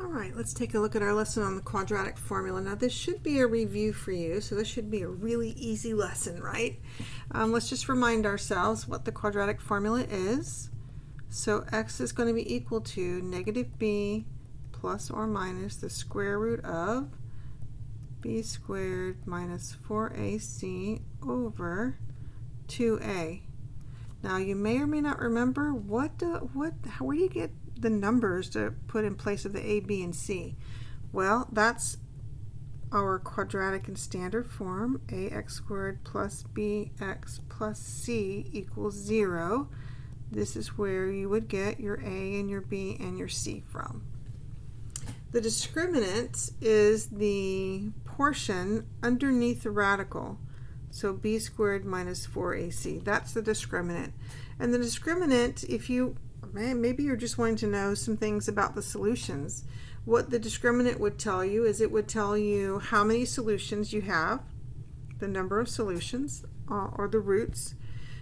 All right, let's take a look at our lesson on the quadratic formula. Now this should be a review for you, so this should be a really easy lesson, right? Let's just remind ourselves what the quadratic formula is. So x is going to be equal to negative b plus or minus the square root of b squared minus 4ac over 2a. Now you may or may not remember where do you get the numbers to put in place of the a, b, and c? Well, that's our quadratic in standard form. Ax squared plus bx plus c equals 0. This is where you would get your a and your b and your c from. The discriminant is the portion underneath the radical. So b squared minus 4ac. That's the discriminant. And the discriminant, if you maybe you're just wanting to know some things about the solutions. What the discriminant would tell you is it would tell you how many solutions you have, the number of solutions, or the roots.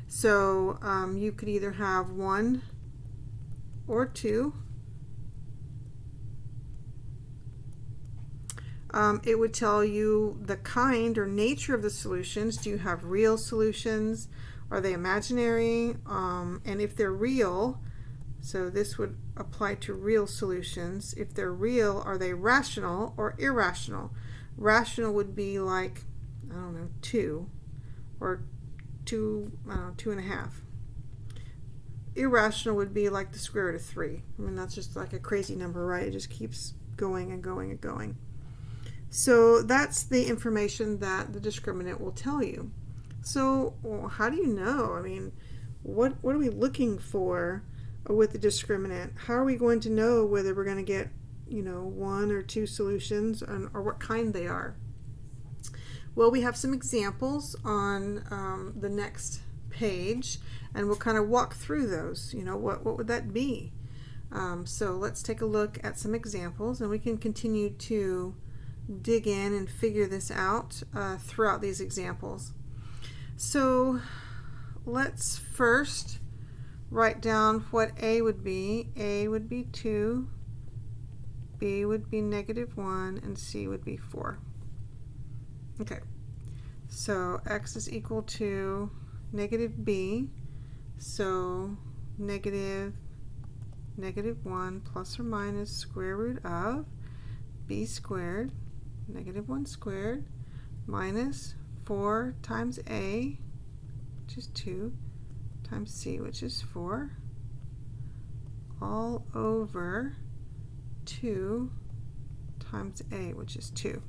So you could either have 1 or 2. It would tell you the kind or nature of the solutions. Do you have real solutions? Are they imaginary? And if they're real, so this would apply to real solutions. If they're real, are they rational or irrational? Rational would be like, I don't know, 2 or 2.5. Irrational would be like the square root of 3. I mean, that's just like a crazy number, right? It just keeps going and going and going. So that's the information that the discriminant will tell you. So how do you know? I mean, what are we looking for with the discriminant? How are we going to know whether we're going to get, 1 or 2 solutions or what kind they are? Well, we have some examples on the next page, and we'll kind of walk through those. What would that be? So let's take a look at some examples, and we can continue to dig in and figure this out throughout these examples. So let's first write down what a would be. A would be 2, b would be negative 1, and c would be 4. Okay, so x is equal to negative b, so negative 1 plus or minus square root of b squared, negative 1 squared, minus 4 times a, which is 2, times c, which is 4, all over 2 times a, which is 2.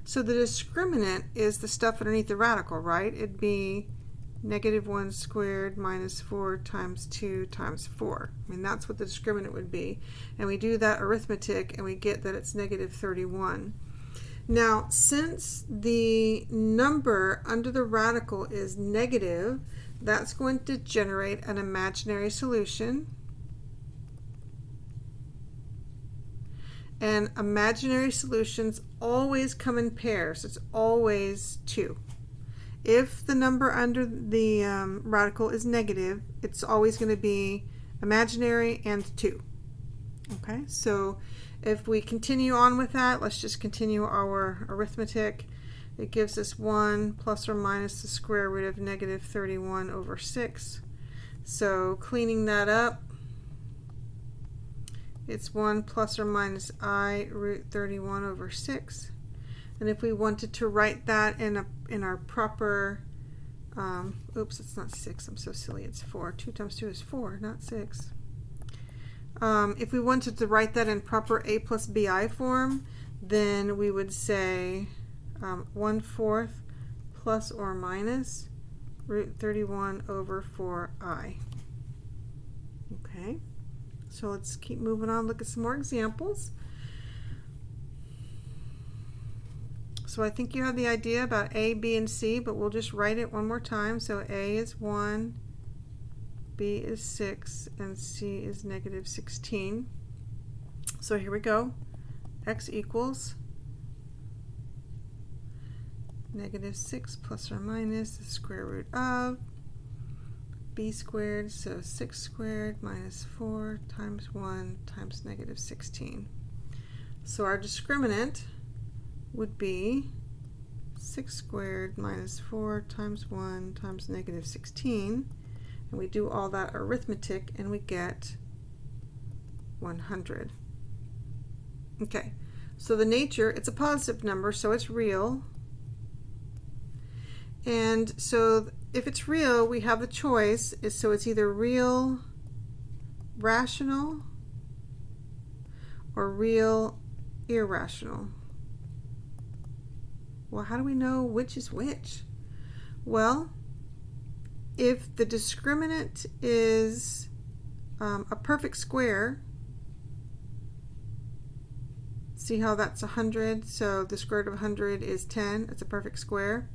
So the discriminant is the stuff underneath the radical, right? It'd be negative 1 squared minus 4 times 2 times 4. I mean, that's what the discriminant would be. And we do that arithmetic, and we get that it's negative 31. Now, since the number under the radical is negative, that's going to generate an imaginary solution. And imaginary solutions always come in pairs. It's always 2. If the number under the radical is negative, it's always going to be imaginary and 2. Okay, so if we continue on with that, let's just continue our arithmetic. It gives us 1 plus or minus the square root of negative 31 over 6. So cleaning that up, it's 1 plus or minus I root 31 over 6. And if we wanted to write that in our proper, oops, it's not 6, I'm so silly, it's 4. 2 times 2 is 4, not 6. If we wanted to write that in proper a plus bi form, then we would say 1/4 plus or minus root 31 over 4i. Okay, so let's keep moving on, look at some more examples. So I think you have the idea about a, b, and c, but we'll just write it one more time. So a is 1, b is 6, and c is negative 16. So here we go. X equals negative 6 plus or minus the square root of b squared, so 6 squared minus 4 times 1 times negative 16. So our discriminant would be 6 squared minus 4 times 1 times negative 16. And we do all that arithmetic and we get 100. Okay, so the nature, it's a positive number, so it's real. And so if it's real, we have the choice, so it's either real rational or real irrational. Well, how do we know which is which? Well, if the discriminant is a perfect square, see how that's 100, so the square root of 100 is 10, it's a perfect square,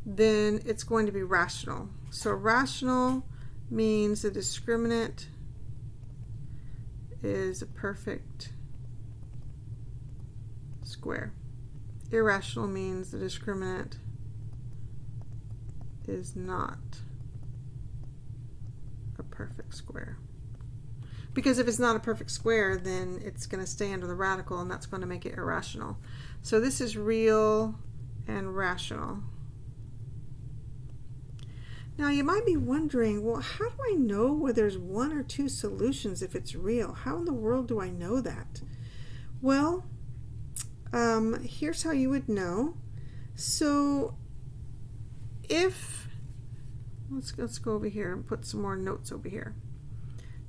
then it's going to be rational. So rational means the discriminant is a perfect square. Irrational means the discriminant is not a perfect square. Because if it's not a perfect square, then it's going to stay under the radical, and that's going to make it irrational. So this is real and rational. Now you might be wondering, well, how do I know whether there's one or two solutions if it's real? How in the world do I know that? Well, here's how you would know. So if, let's go over here and put some more notes over here.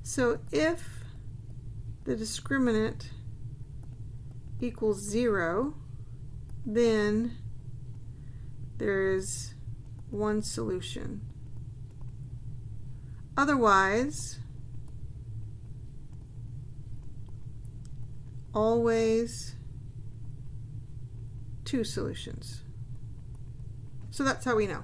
So if the discriminant equals 0, then there is one solution. Otherwise, always two solutions. So that's how we know.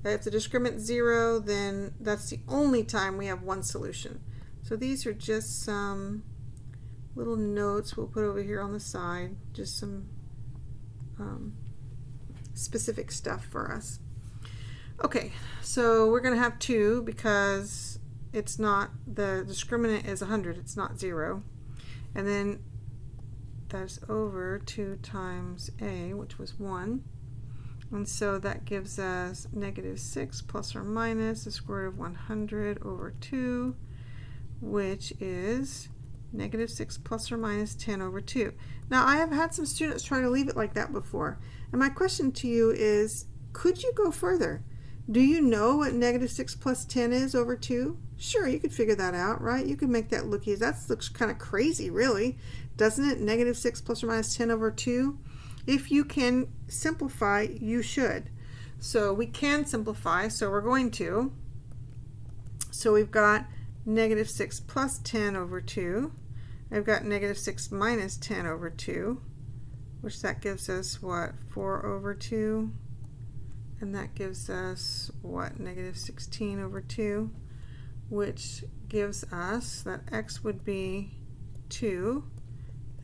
If the discriminant is 0, then that's the only time we have one solution. So these are just some little notes we'll put over here on the side, just some specific stuff for us. Okay, so we're going to have 2 because it's not, the discriminant is 100, it's not 0. And then that's over 2 times a, which was 1. And so that gives us negative 6 plus or minus the square root of 100 over 2, which is negative 6 plus or minus 10 over 2. Now, I have had some students try to leave it like that before. And my question to you is, could you go further? Do you know what negative 6 plus 10 is over 2? Sure, you could figure that out, right? You could make that look easy. That looks kind of crazy, really, doesn't it? Negative 6 plus or minus 10 over 2. If you can simplify, you should. So we can simplify, so we're going to. So we've got negative 6 plus 10 over 2. I've got negative 6 minus 10 over 2, which that gives us, what, 4 over 2? And that gives us, what, negative 16 over 2, which gives us that x would be 2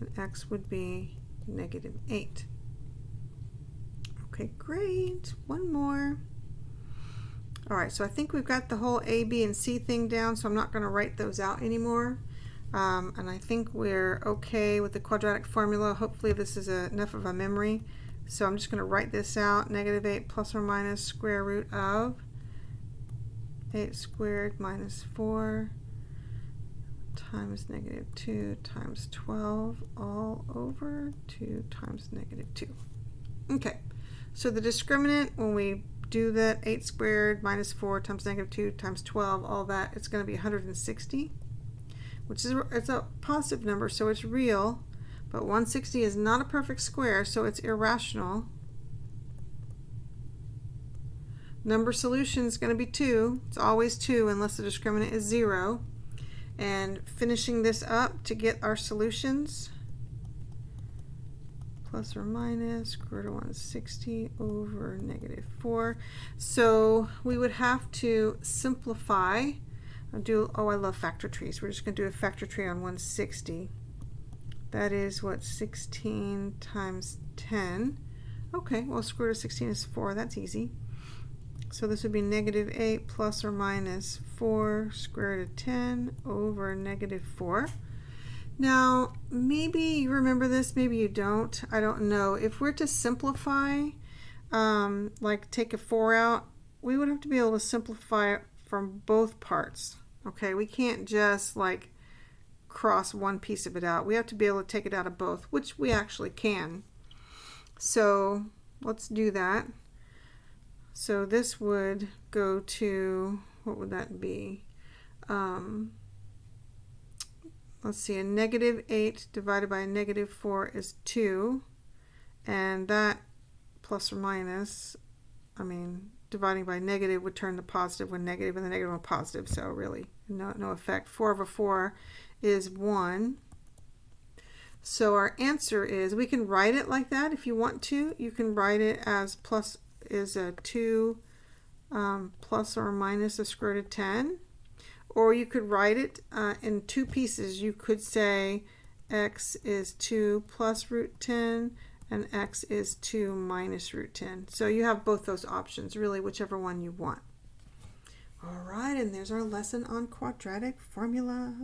and x would be negative 8. Okay, great. One more. All right, so I think we've got the whole A, B, and C thing down, so I'm not going to write those out anymore. And I think we're okay with the quadratic formula. Hopefully this is enough of a memory. So I'm just going to write this out. Negative 8 plus or minus square root of 8 squared minus 4 times negative 2 times 12 all over 2 times negative 2. Okay, so the discriminant, when we do that, 8 squared minus 4 times negative 2 times 12, all that, it's going to be 160, which is, it's a positive number, so it's real. But 160 is not a perfect square, so it's irrational. Number solution is going to be 2. It's always 2 unless the discriminant is 0. And finishing this up to get our solutions, plus or minus square root of 160 over negative 4. So we would have to simplify. I love factor trees. We're just going to do a factor tree on 160. That is what, 16 times 10. Okay, well, square root of 16 is 4. That's easy. So this would be negative 8 plus or minus 4 square root of 10 over negative 4. Now, maybe you remember this, maybe you don't. I don't know. If we're to simplify, like take a 4 out, we would have to be able to simplify it from both parts. Okay, we can't just like cross one piece of it out. We have to be able to take it out of both, which we actually can. So let's do that. So this would go to, what would that be? Let's see, a negative 8 divided by a negative 4 is 2. And that plus or minus, dividing by negative would turn the positive when negative and the negative one positive. So really, no effect. 4 over 4 is 1. So our answer is, we can write it like that if you want to. You can write it as plus is a 2 plus or minus the square root of 10. Or you could write it in two pieces. You could say x is 2 plus root 10 and x is 2 minus root 10. So you have both those options, really, whichever one you want. All right, and there's our lesson on quadratic formula.